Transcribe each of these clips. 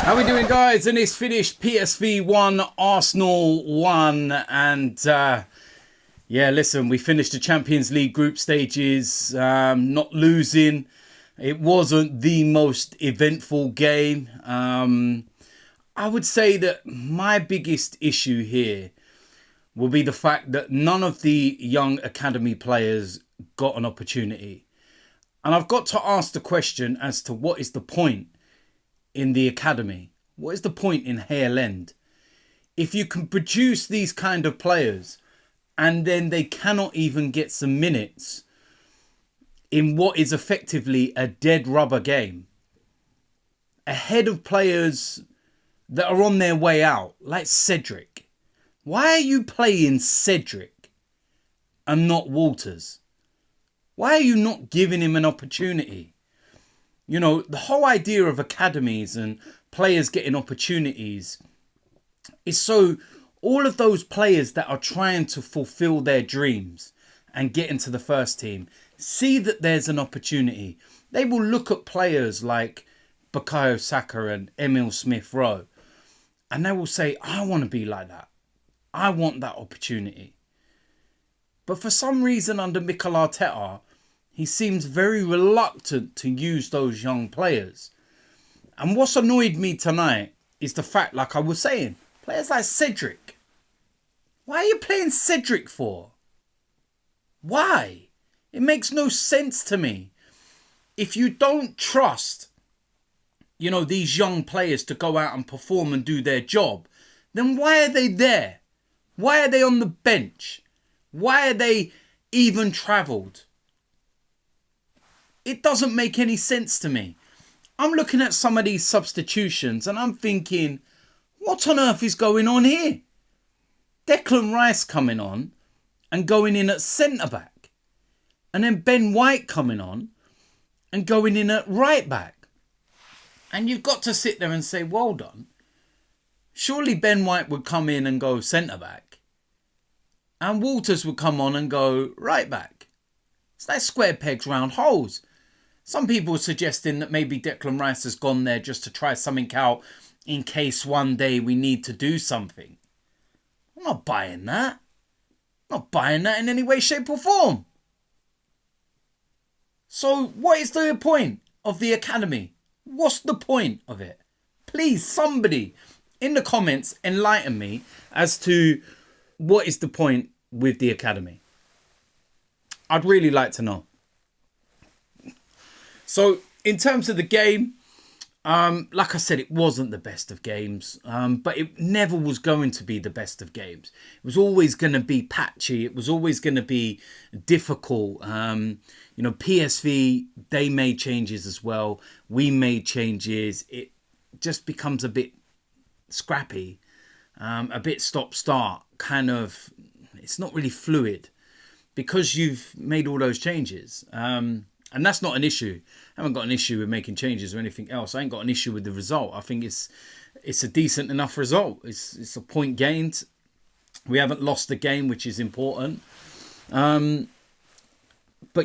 How we doing, guys? And it's finished. PSV 1, Arsenal 1. And yeah, listen, we finished the Champions League group stages, not losing. It wasn't the most eventful game. I would say that my biggest issue here will be the fact that none of the young academy players got an opportunity. And I've got to ask the question as to what is the point in the academy? What is the point in Hale End? If you can produce these kind of players and then they cannot even get some minutes in what is effectively a dead rubber game, ahead of players that are on their way out, like Cedric. Why are you playing Cedric and not Walters? Why are you not giving him an opportunity? You know, the whole idea of academies and players getting opportunities is so all of those players that are trying to fulfill their dreams and get into the first team see that there's an opportunity. They will look at players like Bukayo Saka and Emil Smith-Rowe and they will say, I want to be like that. I want that opportunity. But for some reason under Mikel Arteta, he seems very reluctant to use those young players. And what's annoyed me tonight is the fact, like I was saying, players like Cedric. Why are you playing Cedric for? Why? It makes no sense to me. If you don't trust, you know, these young players to go out and perform and do their job, then why are they there? Why are they on the bench? Why are they even travelled? It doesn't make any sense to me. I'm looking at some of these substitutions and I'm thinking, what on earth is going on here? Declan Rice coming on and going in at centre-back. And then Ben White coming on and going in at right-back. And you've got to sit there and say, well done. Surely Ben White would come in and go centre-back. And Walters would come on and go right-back. It's like square pegs round holes. Some people are suggesting that maybe Declan Rice has gone there just to try something out in case one day we need to do something. I'm not buying that. I'm not buying that in any way, shape or form. So what is the point of the academy? What's the point of it? Please, somebody in the comments enlighten me as to what is the point with the academy. I'd really like to know. So in terms of the game, like I said, it wasn't the best of games, but it never was going to be the best of games. It was always going to be patchy. It was always going to be difficult. You know, PSV, they made changes as well. We made changes. It just becomes a bit scrappy, a bit stop-start, kind of. It's not really fluid because you've made all those changes. And that's not an issue. I haven't got an issue with making changes or anything else. I ain't got an issue with the result. I think it's a decent enough result. It's a point gained. We haven't lost the game, which is important. But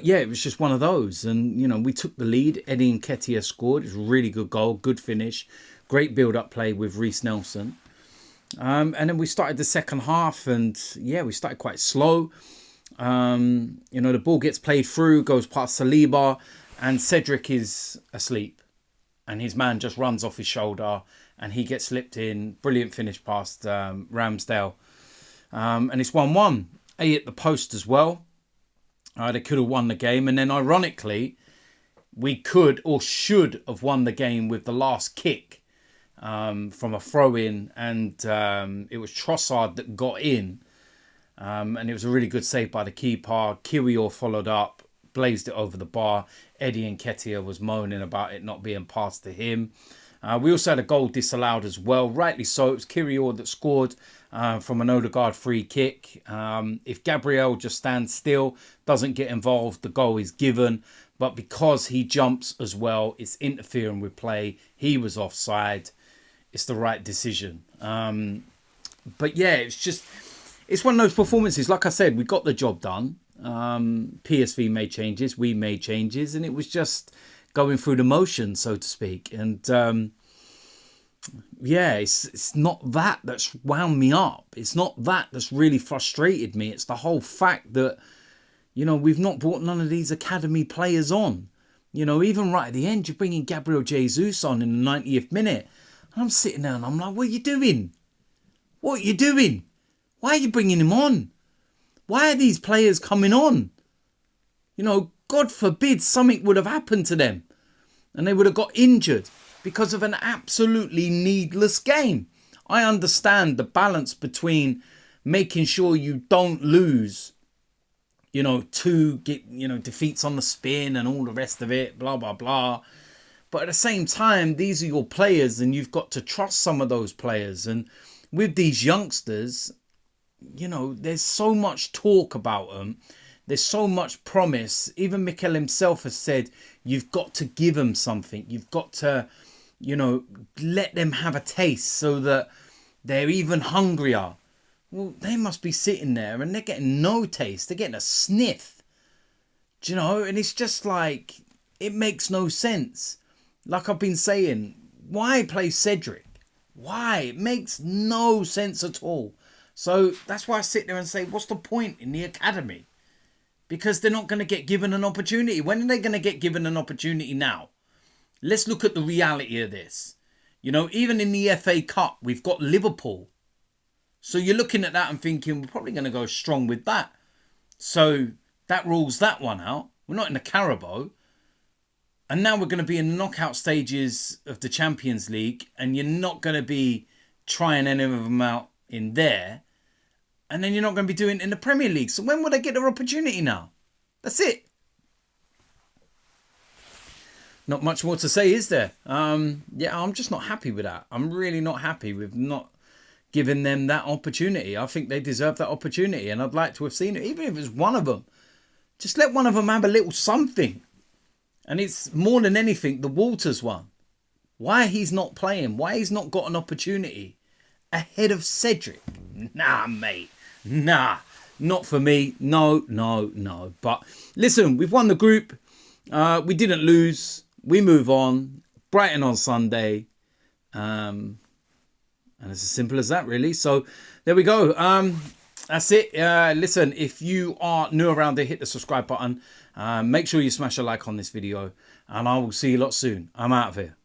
yeah, it was just one of those. And, you know, we took the lead. Eddie Nketiah scored. It was a really good goal, good finish. Great build-up play with Reece Nelson. And then we started the second half and, yeah, we started quite slow. You know, the ball gets played through, goes past Saliba, and Cedric is asleep. And his man just runs off his shoulder and he gets slipped in. Brilliant finish past Ramsdale. And it's 1-1. A at the post as well. They could have won the game. And then ironically, we could or should have won the game with the last kick from a throw-in. And it was Trossard that got in. And it was a really good save by the keeper. Kiwior followed up, blazed it over the bar. Eddie Nketiah was moaning about it not being passed to him. We also had a goal disallowed as well. Rightly so. It was Kiwior that scored from an Odegaard free kick. If Gabriel just stands still, doesn't get involved, the goal is given. But because he jumps as well, it's interfering with play. He was offside. It's the right decision. But yeah, it's one of those performances. Like I said, we got the job done. PSV made changes. We made changes. And it was just going through the motions, so to speak. And yeah, it's not that that's wound me up. It's not that that's really frustrated me. It's the whole fact that, you know, we've not brought none of these academy players on. You know, even right at the end, you're bringing Gabriel Jesus on in the 90th minute. And I'm sitting there and I'm like, what are you doing? What are you doing? Why are you bringing him on? Why are these players coming on? You know, God forbid something would have happened to them and they would have got injured because of an absolutely needless game. I understand the balance between making sure you don't lose, you know, defeats on the spin and all the rest of it, blah, blah, blah. But at the same time, these are your players and you've got to trust some of those players. And with these youngsters, you know, there's so much talk about them. There's so much promise. Even Mikel himself has said, you've got to give them something. You've got to, you know, let them have a taste so that they're even hungrier. Well, they must be sitting there and they're getting no taste. They're getting a sniff. Do you know? And it's just like, it makes no sense. Like I've been saying, why play Cedric? Why? It makes no sense at all. So that's why I sit there and say, what's the point in the academy? Because they're not going to get given an opportunity. When are they going to get given an opportunity now? Let's look at the reality of this. You know, even in the FA Cup, we've got Liverpool. So you're looking at that and thinking, we're probably going to go strong with that. So that rules that one out. We're not in the Carabao. And now we're going to be in the knockout stages of the Champions League. And you're not going to be trying any of them out in there. And then you're not going to be doing it in the Premier League. So when will they get their opportunity now? That's it. Not much more to say, is there? Yeah, I'm just not happy with that. I'm really not happy with not giving them that opportunity. I think they deserve that opportunity. And I'd like to have seen it, even if it's one of them. Just let one of them have a little something. And it's more than anything, the Walters one. Why he's not playing. Why he's not got an opportunity ahead of Cedric. Nah, mate. Nah, not for me. No, no, no. But listen, we've won the group. We didn't lose. We move on. Brighton on Sunday. And it's as simple as that, really. So there we go. That's it. Listen, if you are new around here, hit the subscribe button. Make sure you smash a like on this video. And I will see you lot soon. I'm out of here.